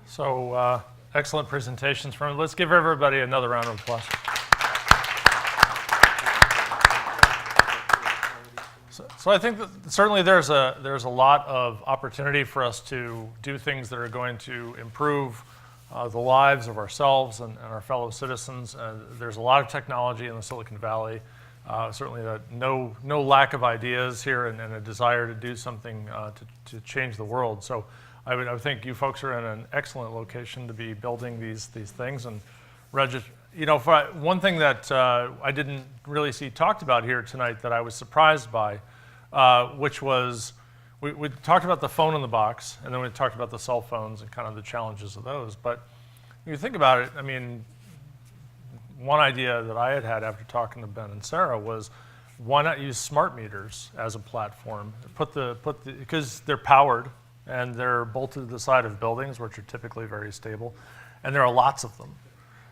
So excellent presentations from. Let's give everybody another round of applause. So I think that certainly there's a lot of opportunity for us to do things that are going to improve the lives of ourselves and our fellow citizens. There's a lot of technology in the Silicon Valley. Certainly no lack of ideas here and a desire to do something to change the world. So I would think you folks are in an excellent location to be building these things. And one thing that I didn't really see talked about here tonight that I was surprised by, which was we talked about the phone in the box, and then we talked about the cell phones and kind of the challenges of those. But when you think about it, I mean, one idea that I had after talking to Ben and Sarah was, why not use smart meters as a platform? Because they're powered and they're bolted to the side of buildings, which are typically very stable, and there are lots of them.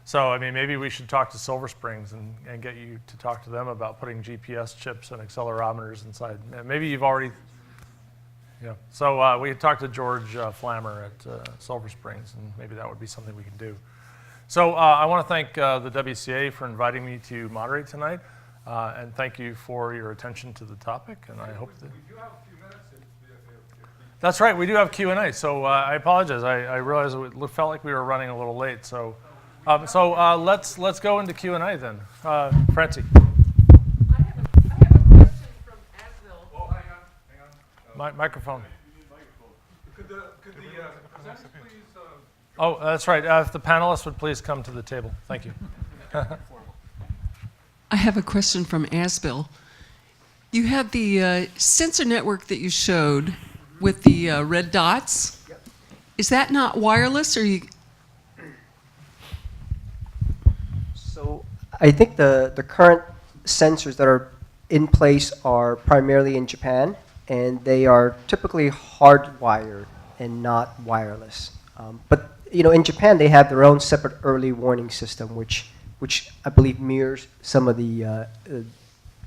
So, I mean, maybe we should talk to Silver Springs and get you to talk to them about putting GPS chips and accelerometers inside. Maybe you've already, yeah. So we talked to George Flammer at Silver Springs, and maybe that would be something we can do. So I want to thank the WCA for inviting me to moderate tonight, and thank you for your attention to the topic. And I hope that. We do have a few minutes. That's right, we do have Q&A. So I apologize. I realized it felt like we were running a little late. So let's go into Q&A then. Francie. I have a question from Asville. Well, hang on. Microphone. Could the presenters please? Oh, that's right. If the panelists would please come to the table. Thank you. I have a question from Asville. You had the sensor network that you showed with the red dots. Yep. Is that not wireless, or you? So I think the current sensors that are in place are primarily in Japan, and they are typically hardwired and not wireless. But in Japan they have their own separate early warning system, which I believe mirrors some of the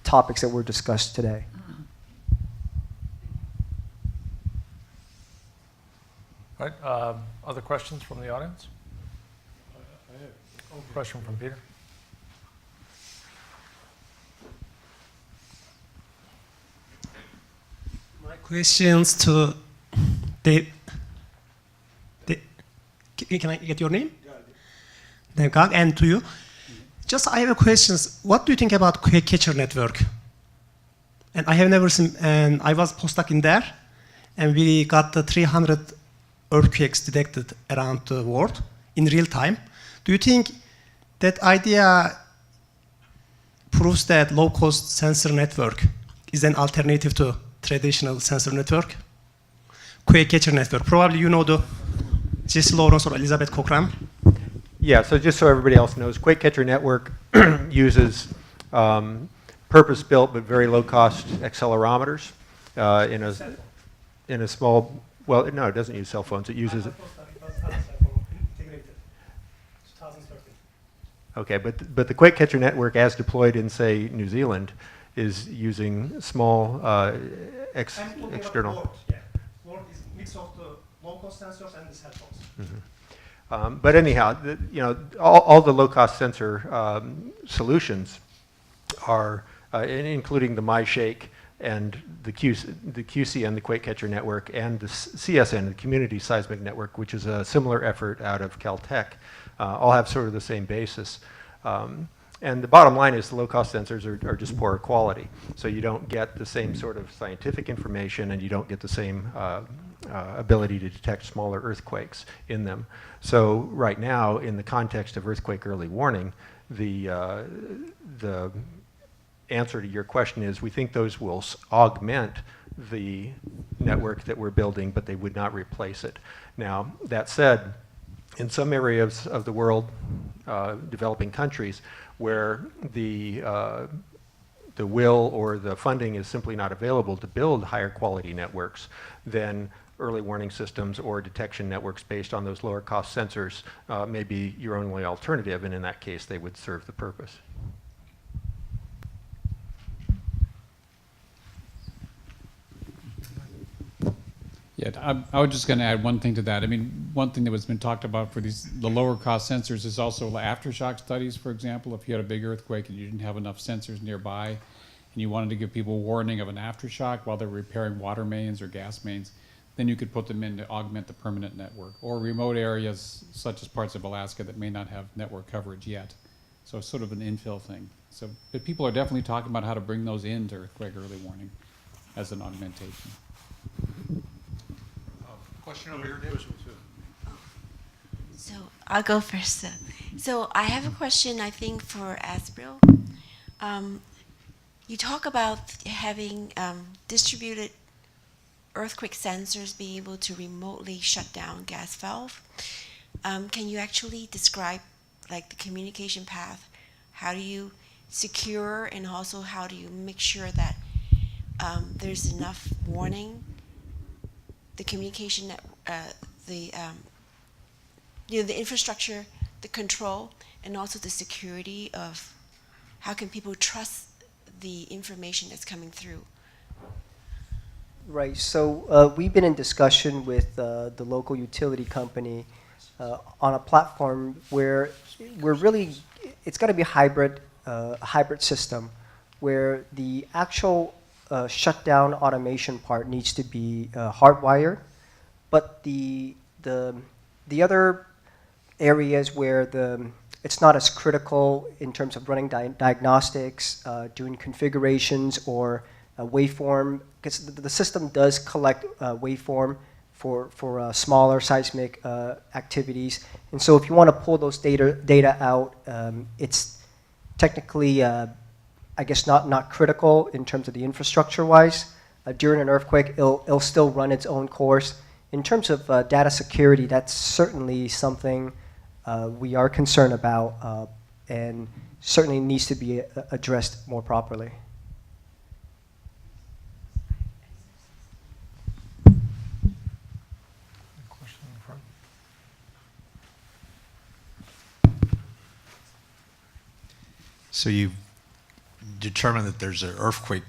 topics that were discussed today. All right. Other questions from the audience? Question from Peter. My questions to Dave. Can I get your name? Dave, and to you. Just I have a question. What do you think about Quake Catcher network? And I have never seen, and I was postdoc in there, and we got the 300 earthquakes detected around the world in real time. Do you think that idea proves that low-cost sensor network is an alternative to traditional sensor network? Quake Catcher network. Probably you know the Jesse Lawrence or Elizabeth Cochran. Yeah, so just so everybody else knows, Quake Catcher Network uses purpose-built but very low-cost accelerometers in a small. Well, no, it doesn't use cell phones. It uses. Okay, but the Quake Catcher Network, as deployed in, say, New Zealand, is using small external. Board is a mix of the low-cost sensors and the cell phones. Mm-hmm. But anyhow, all the low-cost sensor solutions are, including the MyShake and the QCN, the Quake Catcher Network, and the CSN, the Community Seismic Network, which is a similar effort out of Caltech, all have sort of the same basis. And the bottom line is the low-cost sensors are just poorer quality. So you don't get the same sort of scientific information, and you don't get the same ability to detect smaller earthquakes in them. So right now, in the context of earthquake early warning, the answer to your question is we think those will augment the network that we're building, but they would not replace it. Now, that said, in some areas of the world, developing countries, where the will or the funding is simply not available to build higher quality networks, then early warning systems or detection networks based on those lower cost sensors may be your only alternative, and in that case they would serve the purpose. Yeah, I was just going to add one thing to that. I mean, one thing that was been talked about for the lower cost sensors is also aftershock studies, for example. If you had a big earthquake and you didn't have enough sensors nearby and you wanted to give people warning of an aftershock while they're repairing water mains or gas mains, then you could put them in to augment the permanent network, or remote areas such as parts of Alaska that may not have network coverage yet. So it's sort of an infill thing. So, but people are definitely talking about how to bring those into earthquake early warning as an augmentation. Question over here, David. So I'll go first. So I have a question, I think, for Asbel. You talk about having distributed earthquake sensors being able to remotely shut down gas valve. Can you actually describe like the communication path? How do you secure, and also how do you make sure that there's enough warning? The communication, the infrastructure, the control, and also the security of how can people trust the information that's coming through? Right. So we've been in discussion with the local utility company on a platform where it's got to be a hybrid system, where the actual shutdown automation part needs to be hardwired, but the other areas where it's not as critical in terms of running diagnostics, doing configurations, or waveform, because the system does collect waveform for smaller seismic activities. And so if you want to pull those data out, it's technically, I guess, not critical in terms of the infrastructure-wise. During an earthquake, it'll still run its own course. In terms of data security, that's certainly something we are concerned about, and certainly needs to be addressed more properly. Question in the front. So you've determined that there's an earthquake,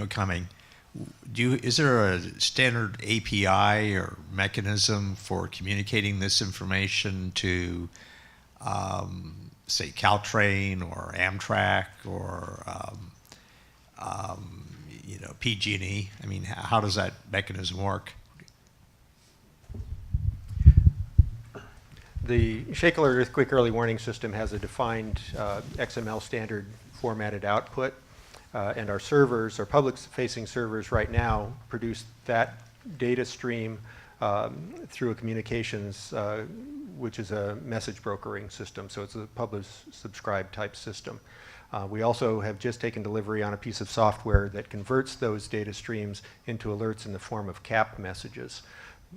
coming. Is there a standard API or mechanism for communicating this information to, say, Caltrain or Amtrak or, PG&E? I mean, how does that mechanism work? The Shakin Earthquake Early Warning System has a defined XML standard formatted output, and our servers, our public-facing servers right now, produce that data stream through a communications, which is a message brokering system, so it's a publish-subscribe type system. We also have just taken delivery on a piece of software that converts those data streams into alerts in the form of CAP messages.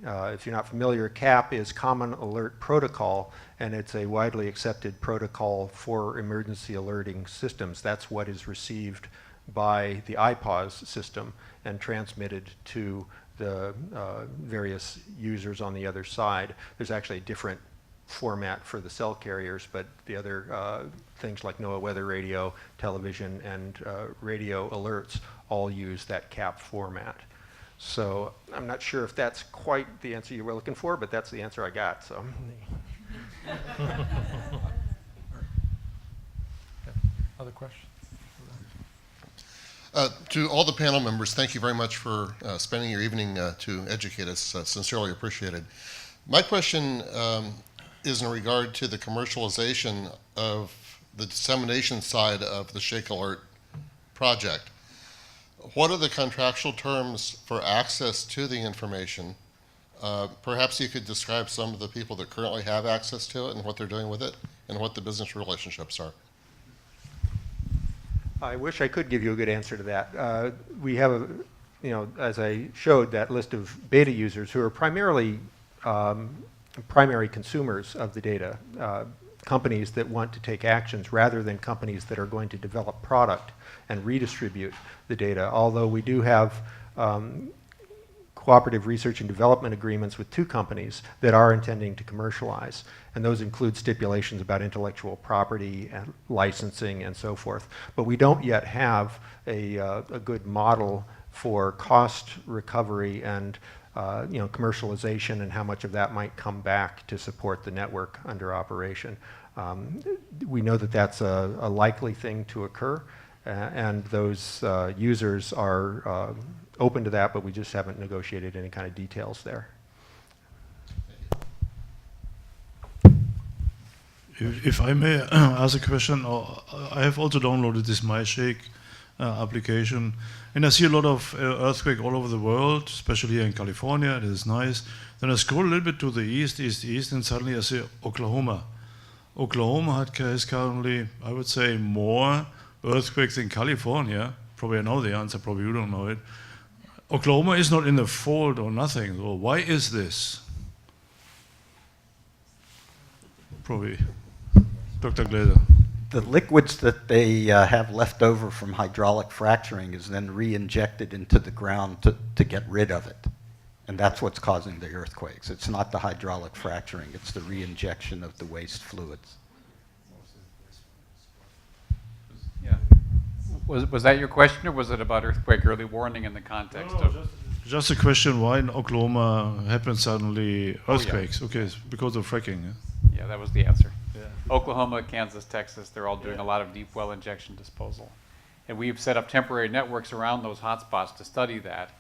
If you're not familiar, CAP is Common Alert Protocol, and it's a widely accepted protocol for emergency alerting systems. That's what is received by the IPAWS system and transmitted to the various users on the other side. There's actually a different format for the cell carriers, but the other things like NOAA weather radio, television, and radio alerts all use that CAP format. So I'm not sure if that's quite the answer you were looking for, but that's the answer I got. So. Other questions? To all the panel members, thank you very much for spending your evening to educate us. Sincerely appreciated. My question is in regard to the commercialization of the dissemination side of the Shake Alert project. What are the contractual terms for access to the information? Perhaps you could describe some of the people that currently have access to it and what they're doing with it and what the business relationships are. I wish I could give you a good answer to that. We have, as I showed, that list of beta users who are primarily primary consumers of the data, companies that want to take actions rather than companies that are going to develop product and redistribute the data. Although we do have cooperative research and development agreements with 2 companies that are intending to commercialize. And those include stipulations about intellectual property and licensing and so forth. But we don't yet have a good model for cost recovery and commercialization and how much of that might come back to support the network under operation. We know that that's a likely thing to occur, and those users are open to that, but we just haven't negotiated any kind of details there. If I may ask a question, I have also downloaded this MyShake application, and I see a lot of earthquake all over the world, especially here in California. It is nice. Then I scroll a little bit to the east, and suddenly I see Oklahoma. Oklahoma has currently, I would say, more earthquakes than California. Probably I know the answer, probably you don't know it. Oklahoma is not in the fault or nothing. So why is this? Probably Dr. Glaser. The liquids that they have left over from hydraulic fracturing is then re-injected into the ground to get rid of it. And that's what's causing the earthquakes. It's not the hydraulic fracturing, it's the re-injection of the waste fluids. Yeah. Was that your question, or was it about earthquake early warning in the context of? Just a question, why in Oklahoma happen suddenly earthquakes? Okay, it's because of fracking. Yeah? Yeah, that was the answer. Yeah. Oklahoma, Kansas, Texas, they're all doing a lot of deep well injection disposal. And we've set up temporary networks around those hotspots to study that.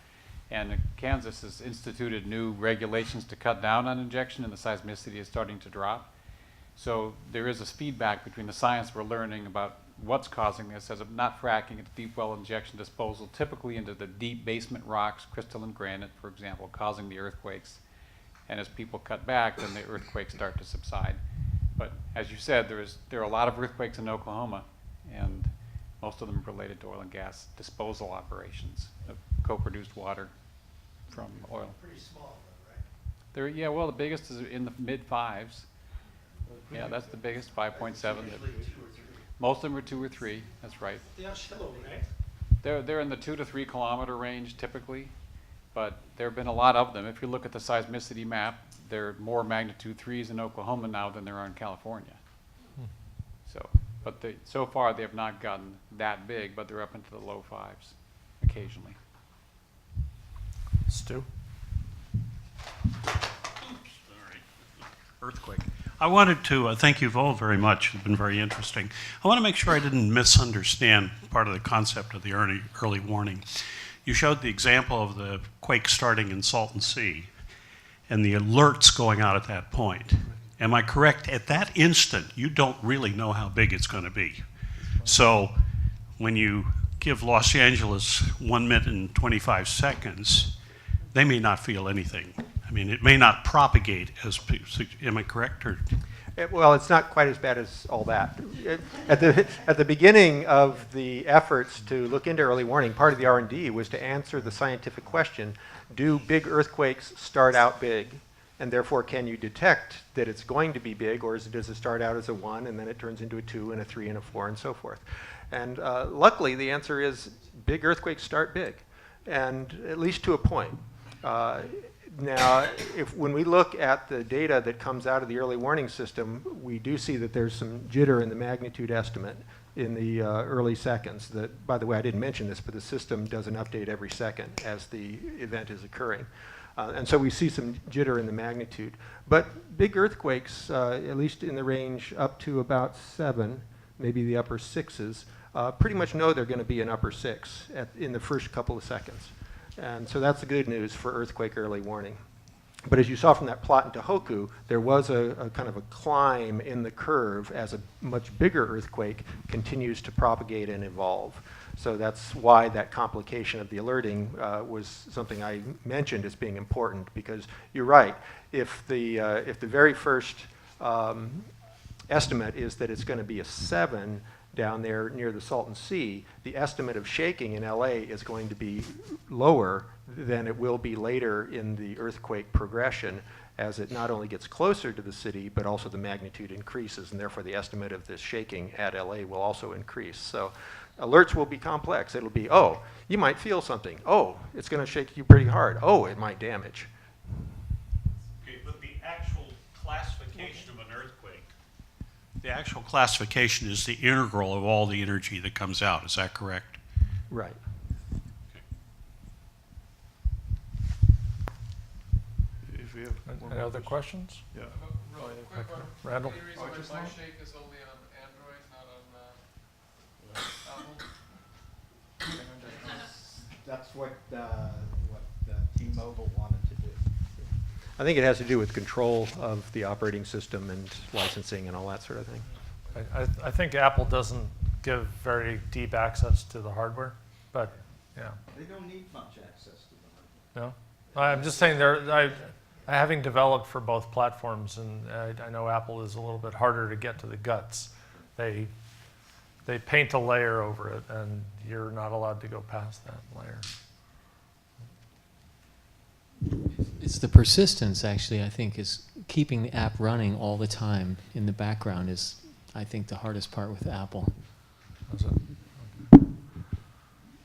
And Kansas has instituted new regulations to cut down on injection, and the seismicity is starting to drop. So there is this feedback between the science we're learning about what's causing this, as of not fracking, it's deep well injection disposal, typically into the deep basement rocks, crystalline granite, for example, causing the earthquakes. And as people cut back, then the earthquakes start to subside. But as you said, there are a lot of earthquakes in Oklahoma, and most of them are related to oil and gas disposal operations of co-produced water from oil. Pretty small, They're, yeah, well, the biggest is in the mid fives. Yeah, that's the biggest, 5.7. Most of them are 2 or 3. That's right. They are shallow, right? They're in the 2 to 3 kilometer range typically, but there have been a lot of them. If you look at the seismicity map, there are more magnitude 3s in Oklahoma now than there are in California. So, but so far they have not gotten that big, but they're up into the low 5s occasionally. Stu? Earthquake. I wanted to thank you all very much. It's been very interesting. I want to make sure I didn't misunderstand part of the concept of the early warning. You showed the example of the quake starting in Salton Sea and the alerts going out at that point. Am I correct? At that instant, you don't really know how big it's going to be. So when you give Los Angeles 1 minute and 25 seconds, they may not feel anything. I mean, it may not propagate as, am I correct? Or? Well, it's not quite as bad as all that. At the beginning of the efforts to look into early warning, part of the R&D was to answer the scientific question, do big earthquakes start out big? And therefore, can you detect that it's going to be big, or does it start out as a 1 and then it turns into a 2 and a 3 and a 4 and so forth? And luckily, the answer is big earthquakes start big, and at least to a point. Now, when we look at the data that comes out of the early warning system, we do see that there's some jitter in the magnitude estimate in the early seconds. That, by the way, I didn't mention this, but the system does an update every second as the event is occurring. And so we see some jitter in the magnitude. But big earthquakes, at least in the range up to about 7, maybe the upper 6s, pretty much know they're going to be an upper 6 in the first couple of seconds. And so that's the good news for earthquake early warning. But as you saw from that plot in Tohoku, there was a kind of a climb in the curve as a much bigger earthquake continues to propagate and evolve. So that's why that complication of the alerting was something I mentioned as being important, because you're right. If the very first estimate is that it's going to be a 7 down there near the Salton Sea, the estimate of shaking in LA is going to be lower than it will be later in the earthquake progression, as it not only gets closer to the city, but also the magnitude increases, and therefore the estimate of this shaking at LA will also increase. So alerts will be complex. It'll be, oh, you might feel something. Oh, it's going to shake you pretty hard. Oh, it might damage. Okay, but the actual classification of an earthquake, the actual classification is the integral of all the energy that comes out. Is that correct? Right. if we have one Any more other question. questions? Yeah. Randall? The only reason why my shake is only on Android, not on Apple. That's what T-Mobile wanted to do. I think it has to do with control of the operating system and licensing and all that sort of thing. I think Apple doesn't give very deep access to the hardware, but yeah. They don't need much access to them. No, I'm just saying having developed for both platforms, and I know Apple is a little bit harder to get to the guts. They paint a layer over it, and you're not allowed to go past that layer. It's the persistence, actually, I think, is keeping the app running all the time in the background is, I think, the hardest part with Apple. That's it.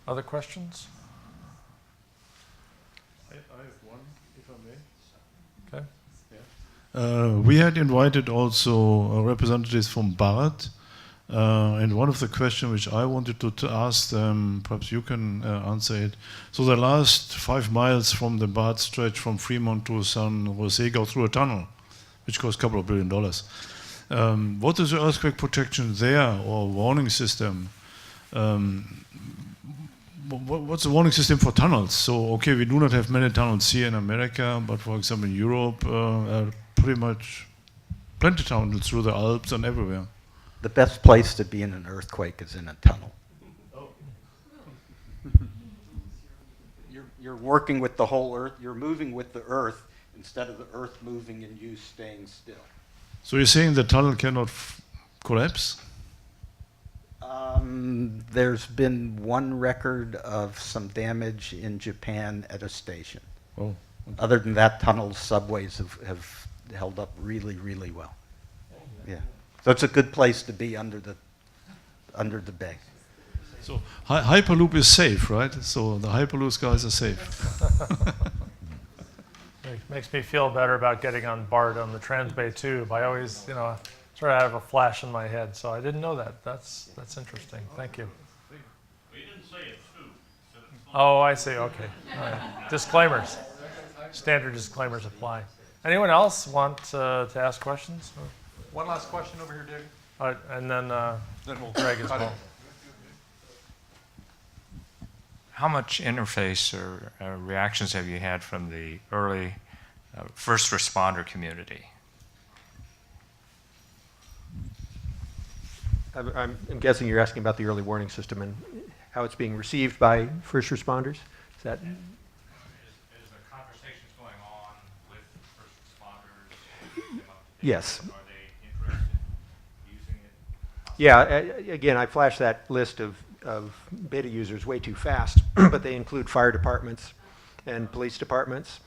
Other questions? I have one, if I may. Okay. We had invited also representatives from BART, and one of the questions which I wanted to ask them, perhaps you can answer it. So the last 5 miles from the BART stretch from Fremont to San Jose go through a tunnel, which costs a couple of $2 billion. What is the earthquake protection there, or warning system? What's the warning system for tunnels? So, okay, we do not have many tunnels here in America, but for example in Europe, pretty much plenty of tunnels through the Alps and everywhere. The best place to be in an earthquake is in a tunnel. You're working with the whole earth, you're moving with the earth instead of the earth moving and you staying still. So you're saying the tunnel cannot collapse? There's been one record of some damage in Japan at a station. Oh. Other than that, tunnels, subways have held up really, really well. Yeah. So it's a good place to be under the bay. So Hyperloop is safe, right? So the Hyperloop guys are safe. Makes me feel better about getting on BART on the Transbay Tube. I always, sort of have a flash in my head, so I didn't know that. That's interesting. Thank you. We didn't say it too. Oh, I see. Okay. All right. Disclaimers. Standard disclaimers apply. Anyone else want to ask questions? One last question over here, David. All right, and then We'll Greg as cut it. well. How much interface or reactions have you had from the early first responder community? I'm guessing you're asking about the early warning system and how it's being received by first responders? Is that? Is there conversations going on with first responders? Yes. Are they interested in using it? Yeah, again, I flashed that list of beta users way too fast, but they include fire departments and police departments.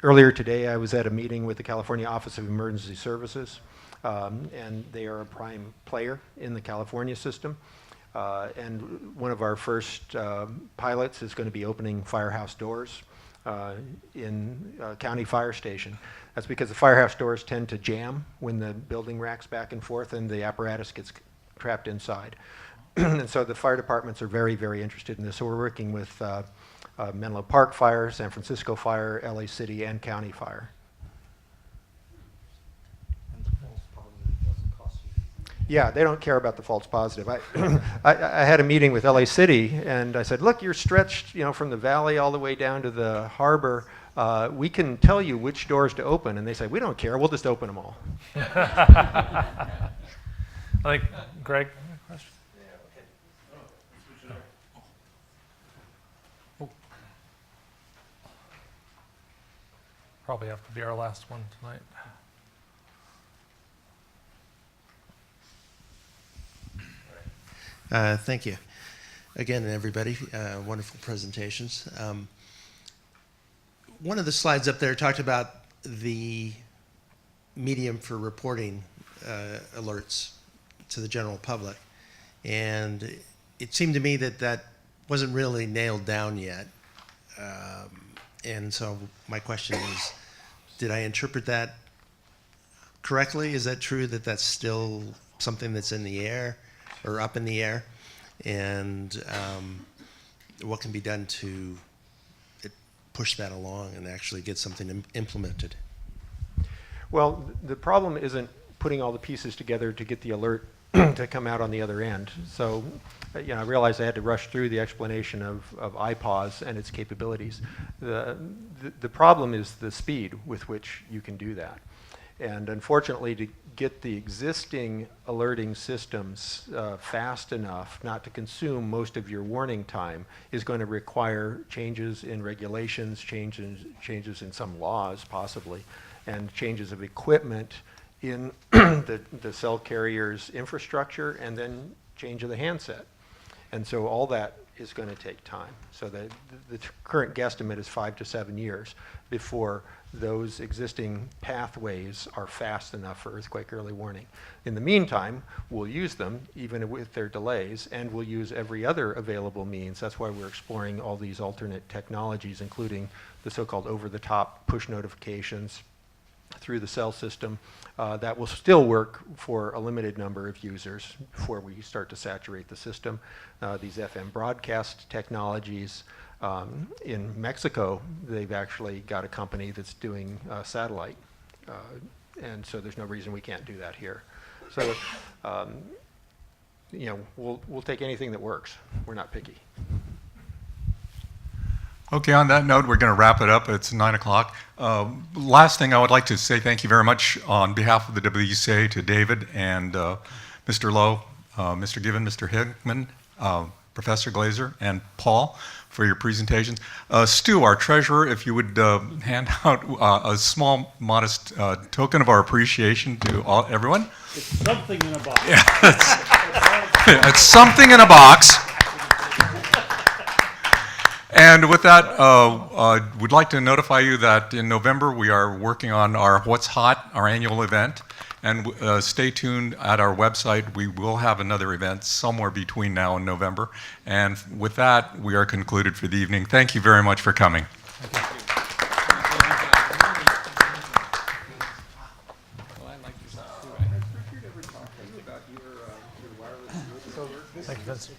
Earlier today, I was at a meeting with the California Office of Emergency Services, and they are a prime player in the California system. And one of our first pilots is going to be opening firehouse doors in county fire station. That's because the firehouse doors tend to jam when the building racks back and forth and the apparatus gets trapped inside. And so the fire departments are very, very interested in this. So we're working with Menlo Park Fire, San Francisco Fire, LA City, and County Fire. Yeah, they don't care about the false positive. I had a meeting with LA City, and I said, look, you're stretched, from the valley all the way down to the harbor. We can tell you which doors to open. And they said, we don't care. We'll just open them all. I think, Greg, question? Probably have to be our last one tonight. Thank you. Again, everybody, wonderful presentations. One of the slides up there talked about the medium for reporting alerts to the general public. And it seemed to me that that wasn't really nailed down yet. And so my question is, did I interpret that correctly? Is that true that that's still something that's in the air or up in the air? And what can be done to push that along and actually get something implemented? Well, the problem isn't putting all the pieces together to get the alert to come out on the other end. So, I realized I had to rush through the explanation of iPause and its capabilities. The problem is the speed with which you can do that. And unfortunately, to get the existing alerting systems fast enough not to consume most of your warning time is going to require changes in regulations, changes in some laws possibly, and changes of equipment in the cell carrier's infrastructure, and then change of the handset. And so all that is going to take time. So the current guesstimate is 5 to 7 years before those existing pathways are fast enough for earthquake early warning. In the meantime, we'll use them, even with their delays, and we'll use every other available means. That's why we're exploring all these alternate technologies, including the so-called over-the-top push notifications through the cell system. That will still work for a limited number of users before we start to saturate the system. These FM broadcast technologies, in Mexico, they've actually got a company that's doing satellite. And so there's no reason we can't do that here. So, we'll take anything that works. We're not picky. Okay, on that note, we're going to wrap it up. It's 9 o'clock. Last thing, I would like to say thank you very much on behalf of the WCA to David and Mr. Lowe, Mr. Given, Mr. Hickman, Professor Glazer, and Paul for your presentations. Stu, our treasurer, if you would hand out a small, modest token of our appreciation to everyone. It's something in a box. Yeah, it's something in a box. And with that, we'd like to notify you that in November we are working on our What's Hot, our annual event. And stay tuned at our website. We will have another event somewhere between now and November. And with that, we are concluded for the evening. Thank you very much for coming. Thank you, Vince.